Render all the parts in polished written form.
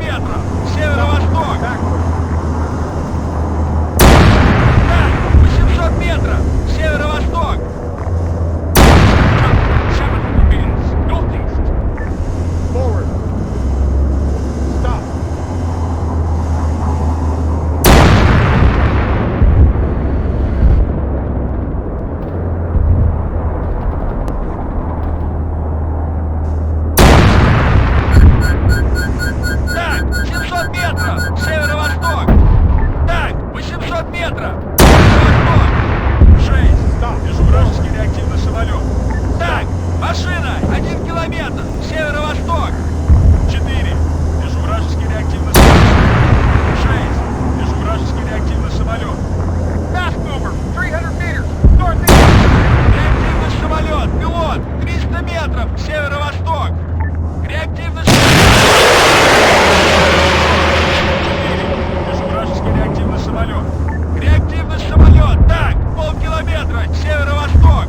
метров! Северо-восток! Backward. Так, 800 метров! Северо-восток! 700 meters! Northeast! Forward. Stop. Так, 700 метров! Северо-восток! Так, 800 метров! Северо-восток! 6. Stop. Вижу вражеский реактивный самолет. Так, машина! 1 километр! Северо-восток! 4. Вижу вражеский реактивный самолет. 6. Вижу вражеский реактивный самолет. Fast mover! 300 meters! Northeast! Реактивный самолет! Пилот! 300 метров! Северо-восток! Реактивный самолет! 4. Вижу вражеский реактивный самолет. Реактивный самолет! Так, полкилометра! Северо-восток!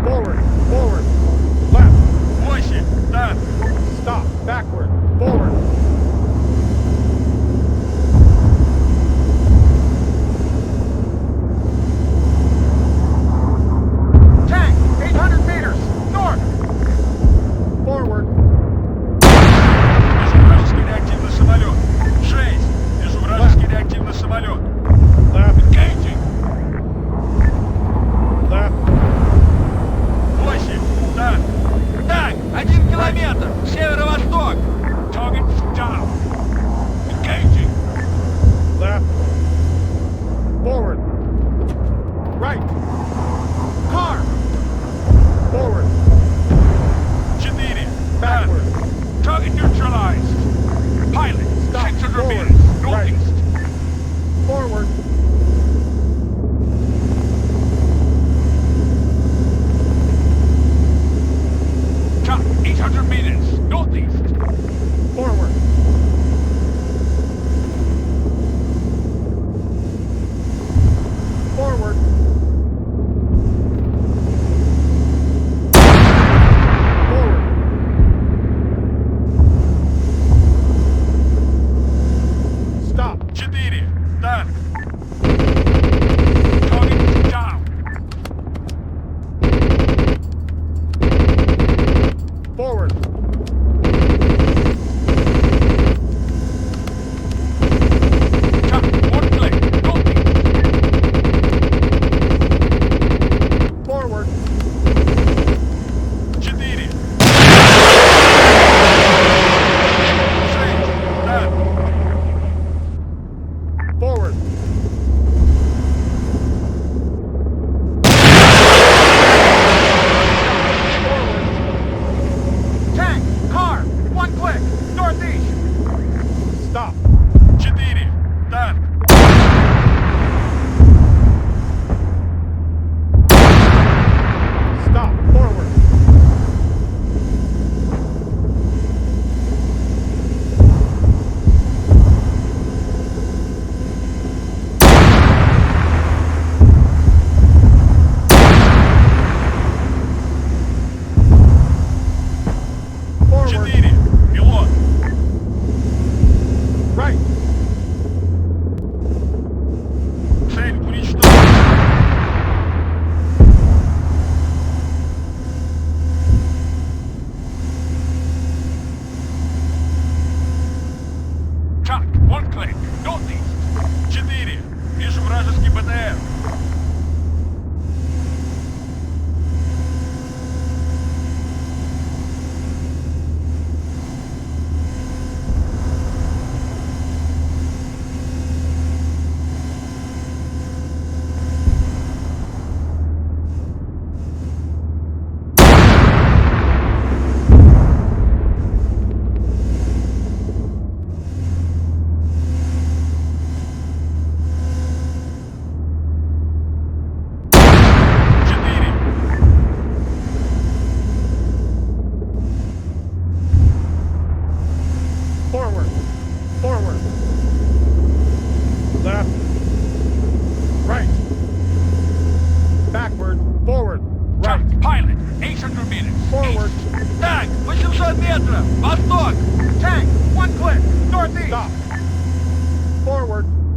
Forward. Forward. Left. 8. Так. Stop. Backward. Forward. Tank. 800 meters. North. Forward. Вижу вражеский реактивный самолет. 6. Вижу вражеский реактивный самолет. Left. Engaging. Left. 8. Так. Так, 1 километр. Северо-восток. Target down. Engaging. Left. Forward. Right. Car. Forward. 4. Backward. Target neutralized. Pilot. Stop. 600 Forward. meters. Right. Northeast. Forward. Top 800 meters. Northeast. Forward. Forward. Forward. Stop. 4. Так. Target down. Forward. Top 1 click. Northeast. Forward. 4. 6. Так. Forward.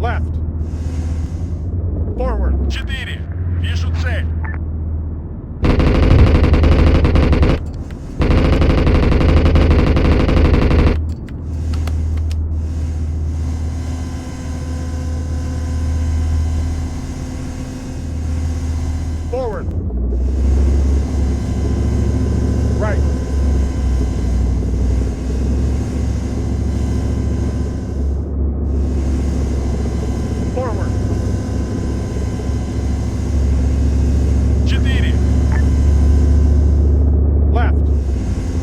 Left. Forward. 4. Вижу цель. Forward. Right. Forward. 4. Left.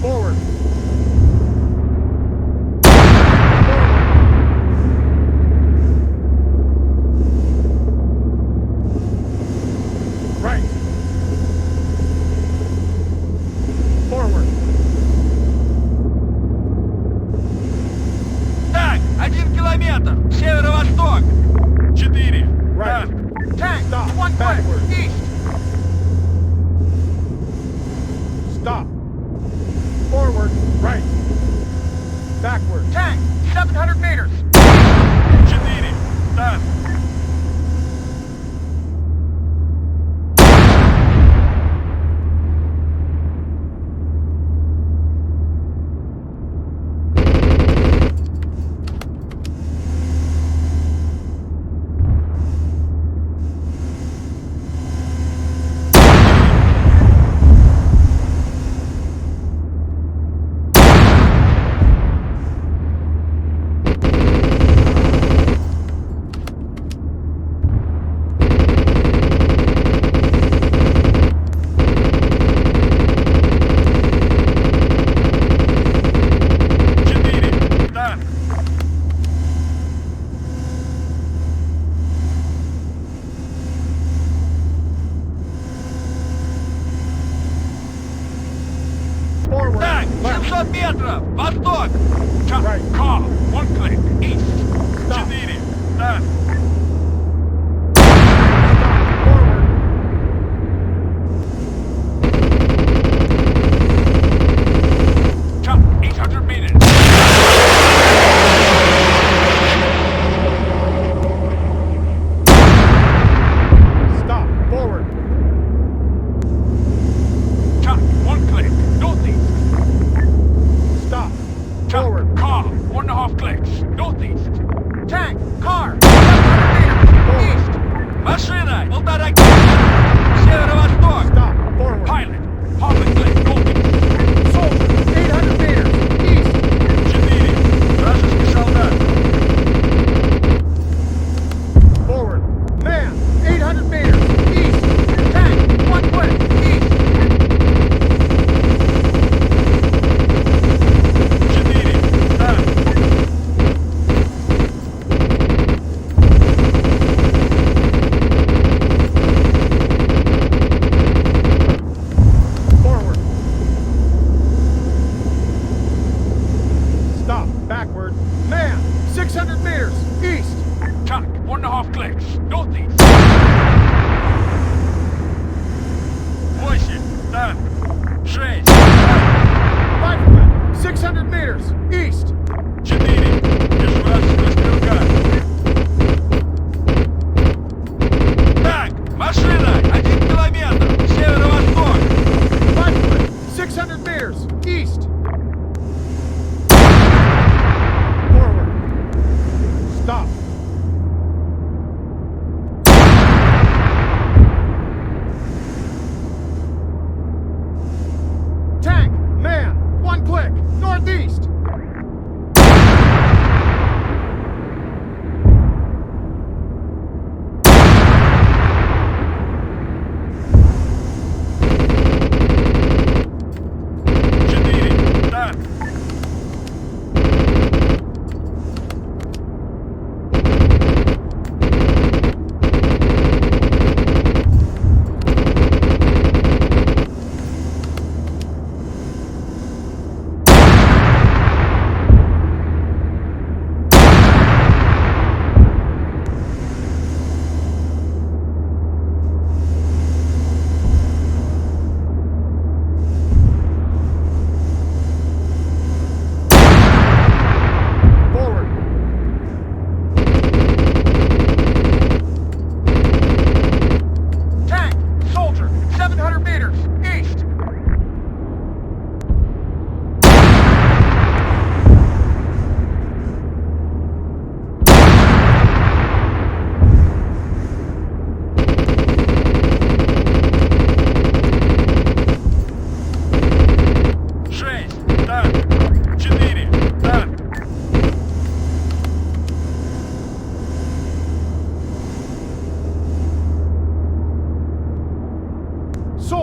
Forward. Right. Forward. Так, 1 километр. Северо-восток. 4. Right. Tank. Stop. 1 click. Backward. East. Stop. Forward. Right. Backward. Tank. 700 meters. 4. Танк. Forward. Так, Left. 700 метров. Восток. Right. Call. 1 click. East. Stop. 4. Танк. Stop. Forward. Chop. 800 meters. Stop. Forward. Chop. 1 click. Northeast. Stop. Chop. Forward. Call. 1.5 clicks. Northeast.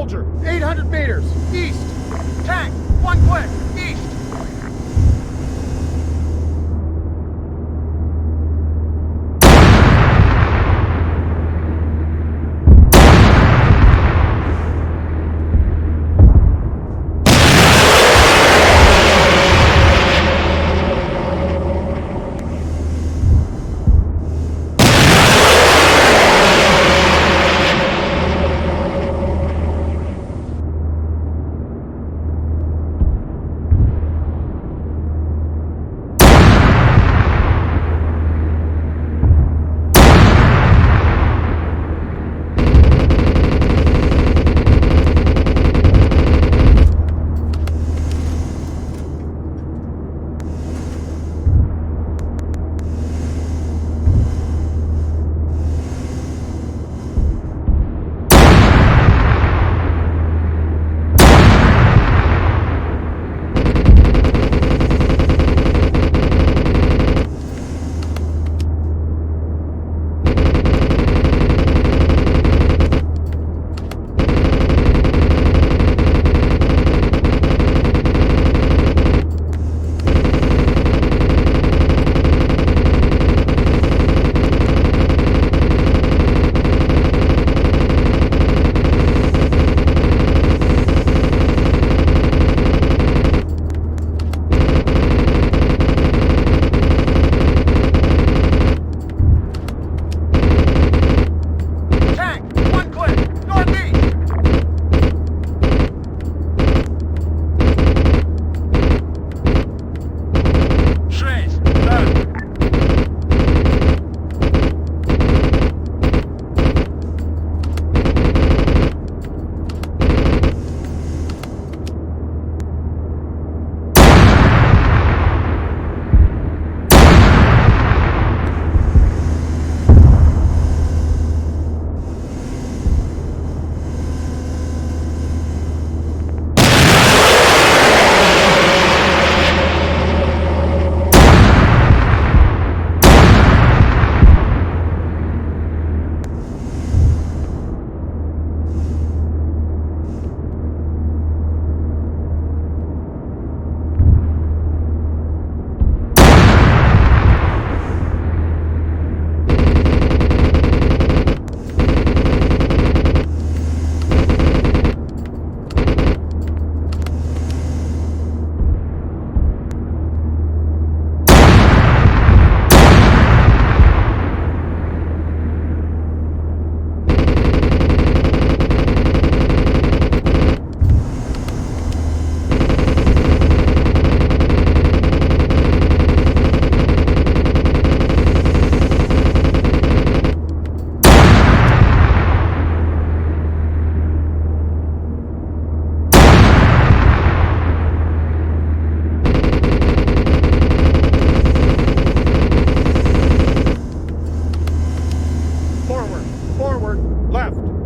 soldier. 800 meters. East. Tank, one click, east. Forward, left.